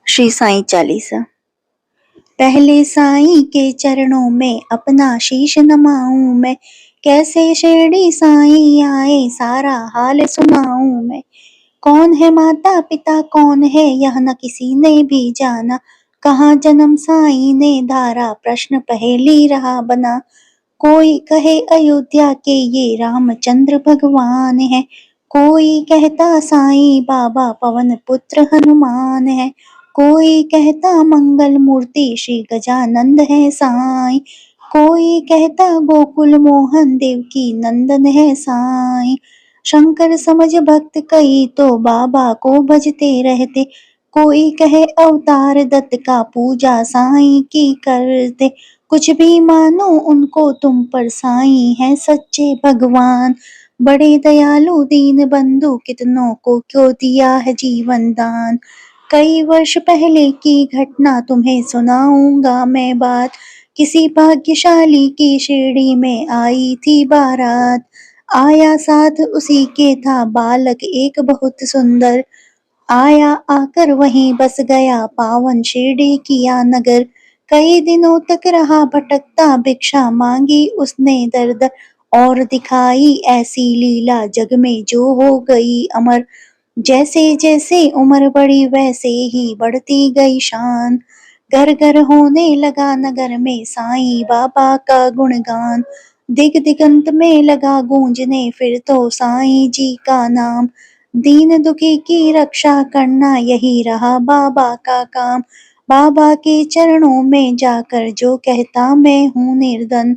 श्री साईं चालीसा। पहले साईं के चरणों में अपना शीश नमाऊं मैं, कैसे शिरडी साईं आए सारा हाल सुनाऊं मैं। कौन है माता पिता कौन है यह न किसी ने भी जाना, कहाँ जन्म साईं ने धारा प्रश्न पहेली रहा बना। कोई कहे अयोध्या के ये रामचंद्र भगवान है, कोई कहता साईं बाबा पवन पुत्र हनुमान है, कोई कहता मंगल मूर्ति श्री गजानंद है साईं, कोई कहता गोकुल मोहन देवकी नंदन है साईं। शंकर समझ भक्त कई तो बाबा को भजते रहते, कोई कहे अवतार दत्त का पूजा साईं की करते। कुछ भी मानो उनको तुम पर साईं है सच्चे भगवान, बड़े दयालु दीन बंधु कितनों को क्यों दिया है जीवन दान। कई वर्ष पहले की घटना तुम्हें सुनाऊंगा मैं बात, किसी भाग्यशाली की शिरडी में आई थी बारात। आया साथ उसी के था बालक एक बहुत सुंदर, आया आकर वहीं बस गया पावन शिरडी किया नगर। कई दिनों तक रहा भटकता भिक्षा मांगी उसने दर दर, और दिखाई ऐसी लीला जग में जो हो गई अमर। जैसे जैसे उम्र बढ़ी वैसे ही बढ़ती गई शान, घर घर होने लगा नगर में साईं बाबा का गुणगान। दिग दिगंत में लगा गूंजने फिर तो साईं जी का नाम, दीन दुखी की रक्षा करना यही रहा बाबा का काम। बाबा के चरणों में जाकर जो कहता मैं हूँ निर्धन,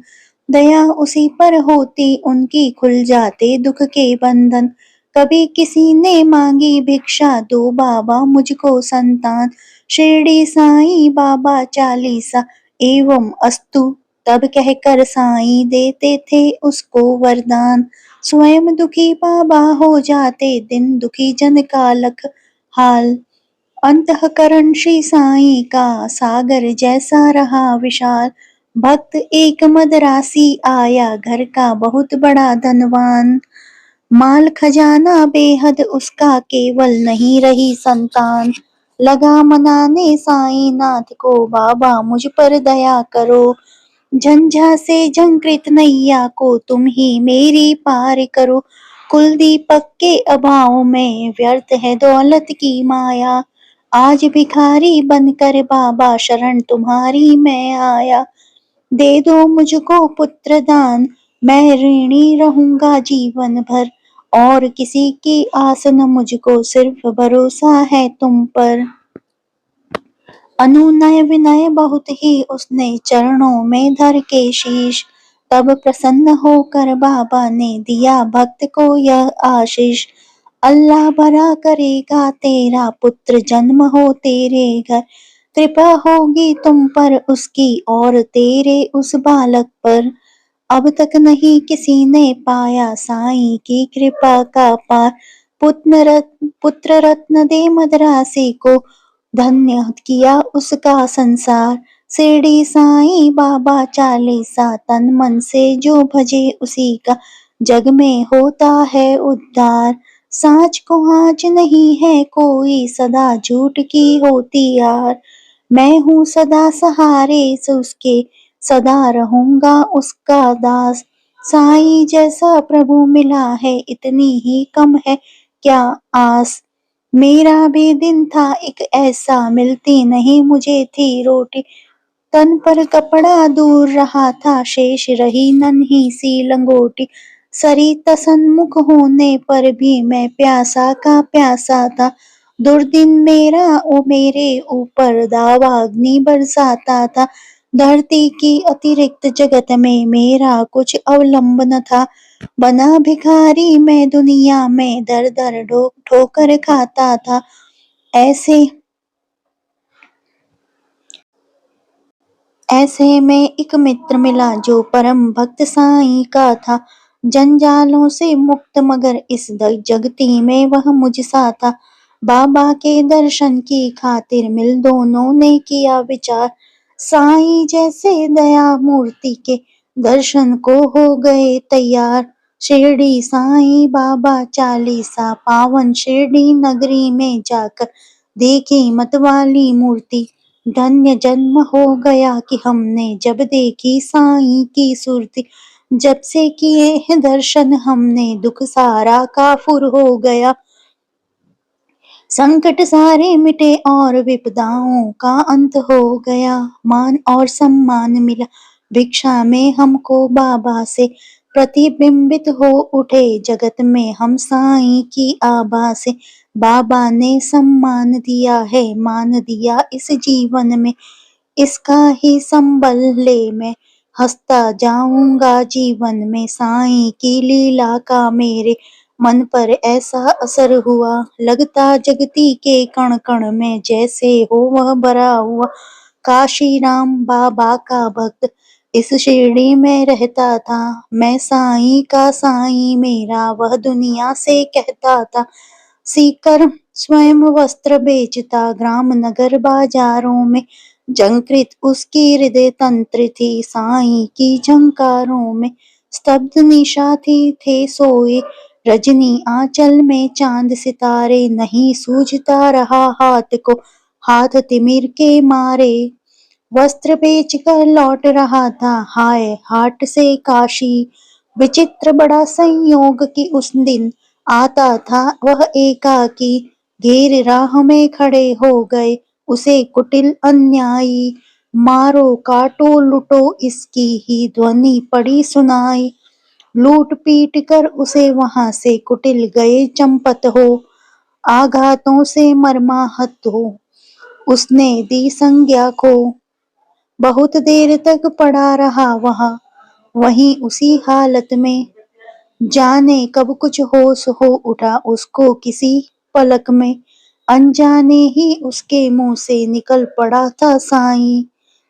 दया उसी पर होती उनकी खुल जाते दुख के बंधन। कभी किसी ने मांगी भिक्षा दो बाबा मुझको संतान, शिरडी साईं बाबा चालीसा एवं अस्तु तब कहकर साईं देते थे उसको वरदान। स्वयं दुखी बाबा हो जाते दिन दुखी जन का लख हाल, अंतःकरण श्री साईं का सागर जैसा रहा विशाल। भक्त एक मदरासी आया घर का बहुत बड़ा धनवान, माल खजाना बेहद उसका केवल नहीं रही संतान। लगा मनाने साईं नाथ को बाबा मुझ पर दया करो, झंझा से झंकृत नैया को तुम ही मेरी पार करो। कुल दीपक के अभाव में व्यर्थ है दौलत की माया, आज भिखारी बनकर बाबा शरण तुम्हारी मैं आया। दे दो मुझको पुत्र दान, मैं ऋणी रहूंगा जीवन भर, और किसी की आस न मुझको सिर्फ भरोसा है तुम पर। अनुनय विनय बहुत ही उसने चरणों में धर के शीश, तब प्रसन्न होकर बाबा ने दिया भक्त को यह आशीष। अल्लाह भला करेगा तेरा पुत्र जन्म हो तेरे घर, कृपा होगी तुम पर उसकी और तेरे उस बालक पर। अब तक नहीं किसी ने पाया साईं की कृपा का पार, पुत्र रत्न दे मदरासी को धन्य किया उसका संसार। शिरडी साईं बाबा चालीसा तन मन से जो भजे उसी का जग में होता है उद्धार। साँच को आँच नहीं है कोई सदा झूठ की होती यार, मैं हूँ सदा सहारे उसके सदा रहूंगा उसका दास। साईं जैसा प्रभु मिला है इतनी ही कम है क्या आस, मेरा भी दिन था एक ऐसा मिलती नहीं मुझे थी रोटी। तन पर कपड़ा दूर रहा था शेष रही नन्ही सी लंगोटी, सरिता सन्मुख होने पर भी मैं प्यासा का प्यासा था। दुर्दिन मेरा ओ मेरे ऊपर दावा अग्नि बरसाता था, धरती की अतिरिक्त जगत में मेरा कुछ अवलंब न था। बना भिखारी मैं दुनिया में दर दर ठोकर खाता था। ऐसे में एक मित्र मिला जो परम भक्त साईं का था, जंजालों से मुक्त मगर इस जगती में वह मुझसा था। बाबा के दर्शन की खातिर मिल दोनों ने किया विचार, साईं जैसे दया मूर्ति के दर्शन को हो गए तैयार। शिरडी साईं बाबा चालीसा पावन शिरडी नगरी में जाकर देखी मत वाली मूर्ति, धन्य जन्म हो गया कि हमने जब देखी साईं की सुरती। जब से किए हैं दर्शन हमने, दुख सारा काफुर हो गया। संकट सारे मिटे और विपदाओं का अंत हो गया। मान और सम्मान मिला भिक्षा में हमको बाबा से, प्रतिबिंबित हो उठे जगत में हम साईं की आभा से। बाबा ने सम्मान दिया है, मान दिया इस जीवन में, इसका ही संबल ले मैं हंसता जाऊंगा जीवन में। साईं की लीला का मेरे मन पर ऐसा असर हुआ, लगता जगती के कण कण में जैसे हो वह भरा हुआ। काशी राम बाबा का भक्त इस शिरडी में रहता था, मैं साईं का साईं मेरा वह दुनिया से कहता था। सीकर स्वयं वस्त्र बेचता ग्राम नगर बाजारों में, झंकृत उसकी हृदय तंत्र थी साईं की झंकारों में। स्तब्ध निशा थी थे सोए रजनी आंचल में चांद सितारे, नहीं सूझता रहा हाथ को हाथ तिमिर के मारे। वस्त्र बेच कर लौट रहा था हाय हाट से काशी, विचित्र बड़ा संयोग कि उस दिन आता था वह एकाकी। घेर राह में खड़े हो गए उसे कुटिल अन्यायी, मारो काटो लुटो इसकी ही ध्वनि पड़ी सुनाई। लूट पीट कर उसे वहां से कुटिल गए चंपत हो, आघातों से मर्माहत हो उसने दी संज्ञा को। बहुत देर तक पड़ा रहा वहां वहीं उसी हालत में, जाने कब कुछ होश हो उठा उसको किसी पलक में। अनजाने ही उसके मुंह से निकल पड़ा था साईं,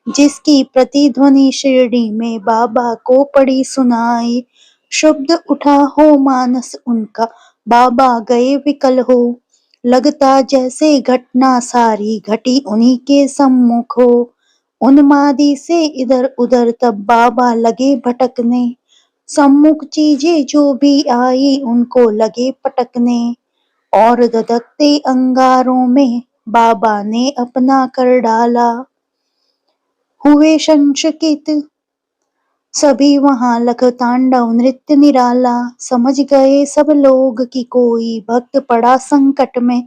जिसकी प्रतिध्वनि शिरडी में बाबा को पड़ी सुनाई। शुद्ध उठा हो मानस उनका, बाबा गए विकल हो, लगता जैसे घटना सारी घटी उन्हीं के सम्मुख हो। उन्मादी से इधर उधर तब बाबा लगे भटकने, सम्मुख चीजें जो भी आई उनको लगे पटकने। और धधकते अंगारों में बाबा ने अपना कर डाला, हुए संशकित सभी वहां लख तांडव नृत्य निराला। समझ गए सब लोग कि कोई भक्त पड़ा संकट में,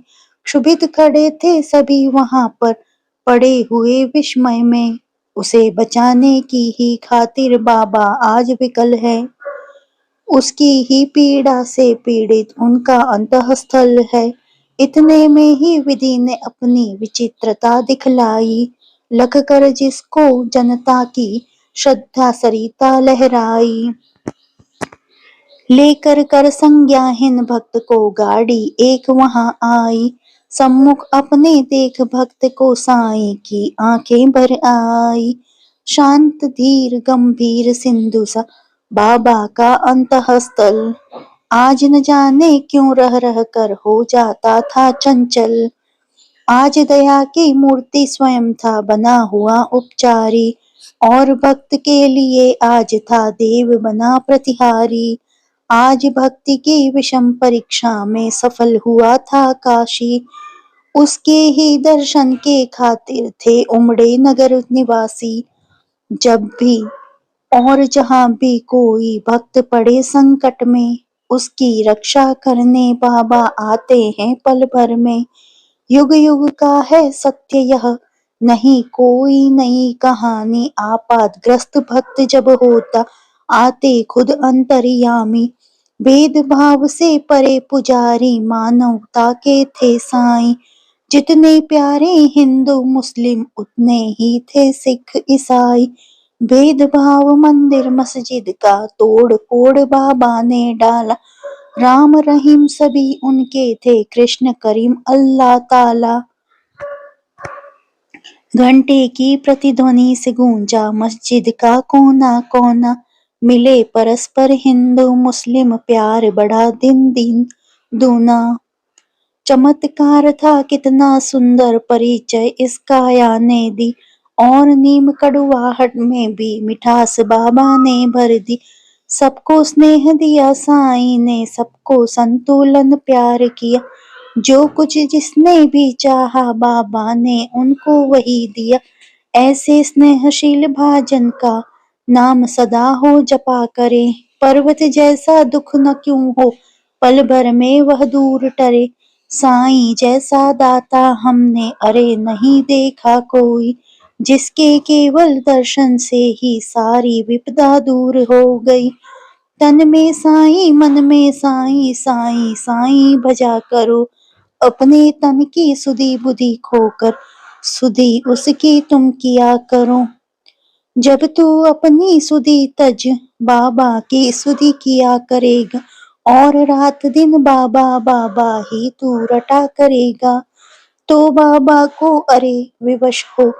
क्षुभित खड़े थे सभी वहां पर पड़े हुए विस्मय में। उसे बचाने की ही खातिर बाबा आज विकल है, उसकी ही पीड़ा से पीड़ित उनका अंतःस्थल है। इतने में ही विधि ने अपनी विचित्रता दिखलाई, लख कर जिसको जनता की श्रद्धा सरिता लहराई। लेकर कर संज्ञाहीन भक्त को गाड़ी एक वहां आई, सम्मुख अपने देख भक्त को साईं की आंखें भर आई। शांत धीर गंभीर सिंधु सा बाबा का अंतःस्थल, आज न जाने क्यों रह रह कर हो जाता था चंचल। आज दया की मूर्ति स्वयं था बना हुआ उपचारी, और भक्त के लिए आज था देव बना प्रतिहारी। आज भक्ति की विषम परीक्षा में सफल हुआ था काशी, उसके ही दर्शन के खातिर थे उमड़े नगर निवासी। जब भी और जहां भी कोई भक्त पड़े संकट में, उसकी रक्षा करने बाबा आते हैं पल भर में। युग युग का है सत्य यह, नहीं कोई नई कहानी। आपातग्रस्त भक्त जब होता आते खुद अंतर्यामी, भेदभाव से परे पुजारी मानवता के थे साईं। जितने प्यारे हिंदू मुस्लिम उतने ही थे सिख ईसाई, भेदभाव मंदिर मस्जिद का तोड़ फोड़ बाबा ने डाला। राम रहीम सभी उनके थे, कृष्ण करीम अल्लाह ताला। घंटे की प्रतिध्वनि से गूंजा मस्जिद का कोना कोना, मिले परस्पर हिंदू मुस्लिम प्यार बढ़ा दिन दिन दूना। चमत्कार था कितना सुंदर परिचय इसका आया ने दी, और नीम कड़ुआहट में भी मिठास बाबा ने भर दी। सबको स्नेह दिया साईं ने, सबको संतुलन प्यार किया, जो कुछ जिसने भी चाहा बाबा ने उनको वही दिया। ऐसे स्नेहशील भाजन का नाम सदा हो जपा करे। पर्वत जैसा दुख न क्यों हो, पल भर में वह दूर टरे। साईं जैसा दाता हमने अरे नहीं देखा कोई, जिसके केवल दर्शन से ही सारी विपदा दूर हो गई। तन में साईं मन में साईं, साईं साईं भजा करो। अपने तन की सुधि बुद्धि खोकर सुधि उसकी तुम किया करो। जब तू अपनी सुधि तज बाबा की सुधि किया करेगा, और रात दिन बाबा बाबा ही तू रटा करेगा। तो बाबा को अरे विवश हो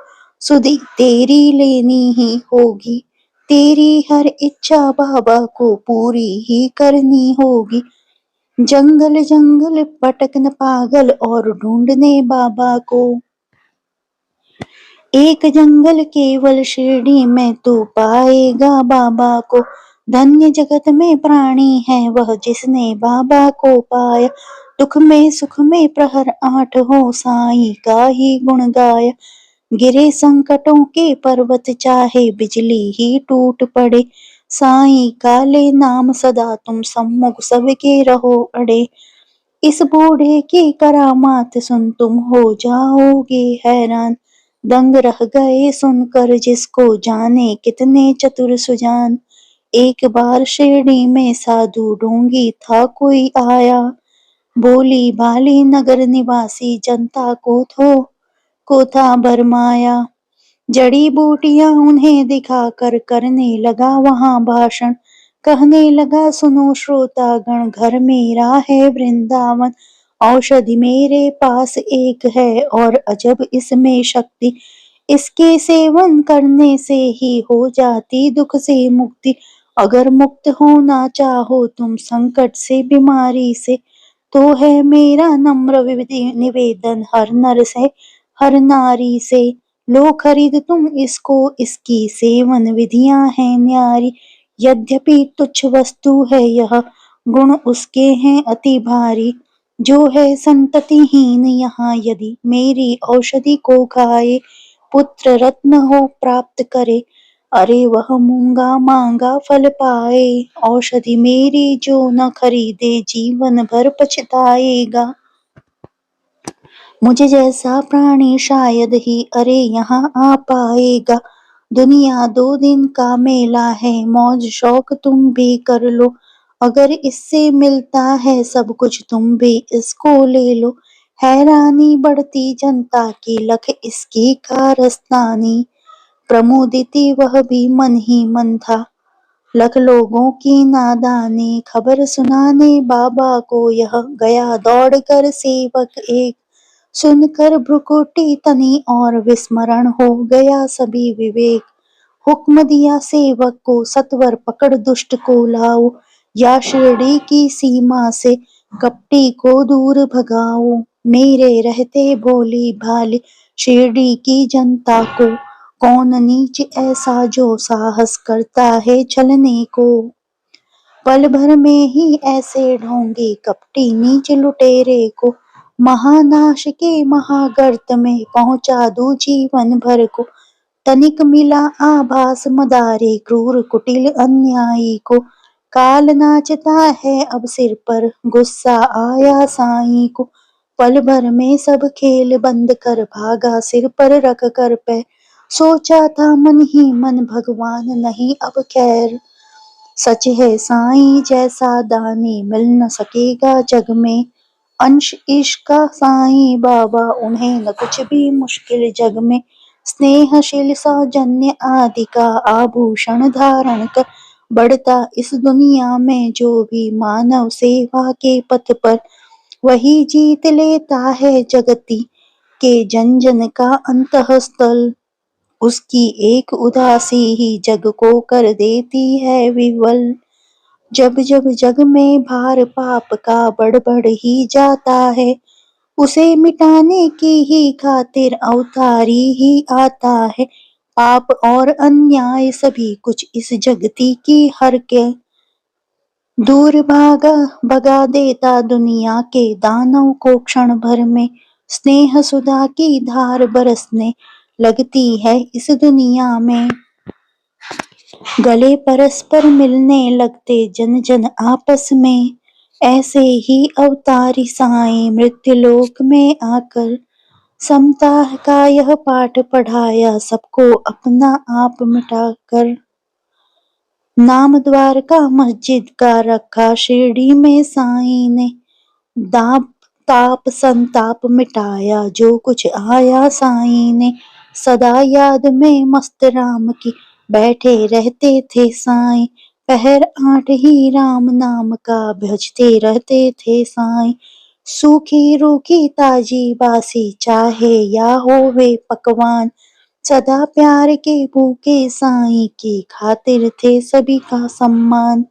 सुधि तेरी लेनी ही होगी। तेरी हर इच्छा बाबा को पूरी ही करनी होगी। जंगल जंगल भटकन पागल और ढूंढने बाबा को। एक जंगल केवल शिरडी में तू पाएगा बाबा को। धन्य जगत में प्राणी है वह जिसने बाबा को पाया। दुख में सुख में प्रहर आठ हो साईं का ही गुण गाया। गिरे संकटों के पर्वत चाहे बिजली ही टूट पड़े। साईं का ले नाम सदा तुम सम्मुख सबके रहो अड़े। इस बूढ़े की करामात सुन तुम हो जाओगे हैरान। दंग रह गए सुनकर जिसको जाने कितने चतुर सुजान। एक बार शिरडी में साधु ढोंगी था कोई आया। बोली भाली नगर निवासी जनता को था भरमाया। जड़ी बूटियां उन्हें दिखाकर करने लगा वहां भाषण। कहने लगा सुनो श्रोतागण, घर मेरा है वृंदावन। औषधि मेरे पास एक है और अजब इसमें शक्ति। इसके सेवन करने से ही हो जाती दुख से मुक्ति। अगर मुक्त होना चाहो तुम संकट से बीमारी से, तो है मेरा नम्र निवेदन हर नर से हर नारी से। लो खरीद तुम इसको, इसकी सेवन विधियां हैं न्यारी। यद्यपि तुच्छ वस्तु है यह, गुण उसके हैं अति भारी। जो है संततिहीन यहाँ यदि मेरी औषधि को खाए, पुत्र रत्न हो प्राप्त करे, अरे वह मूंगा मांगा फल पाए। औषधि मेरी जो न खरीदे जीवन भर पछताएगा। मुझे जैसा प्राणी शायद ही अरे यहाँ आ पाएगा। दुनिया 2 दिन का मेला है, मौज शौक तुम भी कर लो। अगर इससे मिलता है सब कुछ तुम भी इसको ले लो। हैरानी बढ़ती जनता की लख इसकी कारस्तानी। प्रमोदिती वह भी मन ही मन था, लख लोगों की नादानी। खबर सुनाने बाबा को यह गया दौड़ कर सेवक एक। सुनकर भ्रुकुटी तनी और विस्मरण हो गया सभी विवेक। हुक्म दिया सेवक को सत्वर पकड़ दुष्ट को लाओ। या शिरडी की सीमा से कपटी को दूर भगाओ। मेरे रहते भोली भाली शिरडी की जनता को, कौन नीच ऐसा जो साहस करता है छलने को। पल भर में ही ऐसे ढोंगी कपटी नीच लुटेरे को, महानाश के महागर्त में पहुंचा दूं जीवन भर को। तनिक मिला आभास मदारी क्रूर कुटिल अन्यायी को। काल नाचता है अब सिर पर गुस्सा आया साईं को। पल भर में सब खेल बंद कर भागा सिर पर रख कर पे। सोचा था मन ही मन भगवान नहीं अब खैर। सच है साईं जैसा दानी मिल न सकेगा जग में। अंश इश्क का साईं बाबा उन्हें न कुछ भी मुश्किल जग में। स्नेहशील सौजन्य आदि का आभूषण धारण कर, बढ़ता इस दुनिया में जो भी मानव सेवा के पथ पर, वही जीत लेता है जगती के जन जन का अंतःस्थल। उसकी एक उदासी ही जग को कर देती है विवल। जब जब जग में भार पाप का बढ़ बढ़ ही जाता है, उसे मिटाने की ही खातिर अवतारी ही आता है। पाप और अन्याय सभी कुछ इस जगती की हर के दूर भागा भगा देता दुनिया के दानव को क्षण भर में, स्नेह सुधा की धार बरसने लगती है इस दुनिया में। गले परस्पर मिलने लगते जन जन आपस में, ऐसे ही अवतारी साईं मृत्युलोक में आकर समता का यह पाठ पढ़ाया सबको अपना आप मिटाकर। नाम द्वारका मस्जिद का रखा शिरडी में साईं ने, दाप ताप संताप मिटाया जो कुछ आया साईं ने। सदा याद में मस्त राम की बैठे रहते थे साईं, पहर 8 ही राम नाम का भजते रहते थे साईं। सूखी रूखी ताजी बासी चाहे या होवे पकवान, सदा प्यार के भूखे साईं की खातिर थे सभी का सम्मान।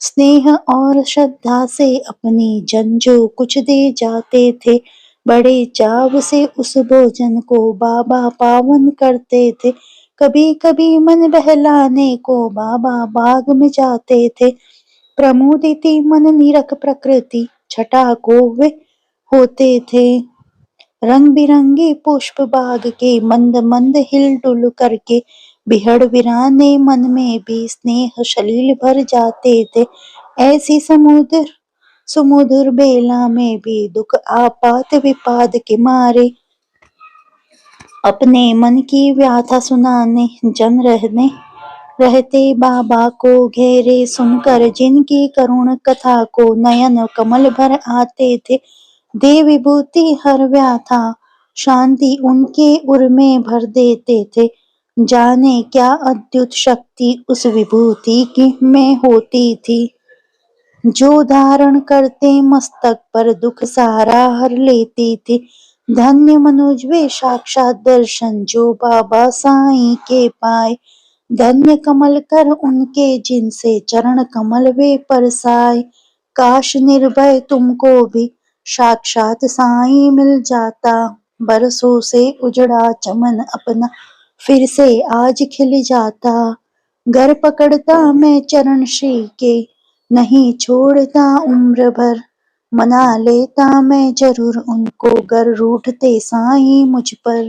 स्नेह और श्रद्धा से अपनी जन जो कुछ दे जाते थे, बड़े चाव से उस भोजन को बाबा पावन करते थे। कभी कभी मन बहलाने को बाबा बाग में जाते थे, प्रमुदिति मन निरख प्रकृति छटा को वे होते थे। रंग बिरंगे पुष्प बाग के मंद मंद हिलडुल करके, बिहड़ बिराने मन में भी स्नेह शलील भर जाते थे। ऐसी सुमधुर बेला में भी दुख आपात विपाद के मारे, अपने मन की व्याथा सुनाने जन रहते बाबा को घेरे। सुनकर जिनकी करुण कथा को नयन कमल भर आते थे, दे विभूति हर व्याथा शांति उनके उर में भर देते थे। जाने क्या अद्भुत शक्ति उस विभूति की में होती थी, जो धारण करते मस्तक पर दुख सारा हर लेती थी। धन्य मनुज वे साक्षात दर्शन जो बाबा साईं के पाए, धन्य कमल कर उनके जिनसे चरण कमल वे परसाए। काश निर्भय तुमको भी साक्षात साईं मिल जाता, बरसों से उजड़ा चमन अपना फिर से आज खिल जाता। घर पकड़ता मैं चरण श्री के, नहीं छोड़ता उम्र भर, मना लेता मैं जरूर उनको गर रूठते साईं मुझ पर।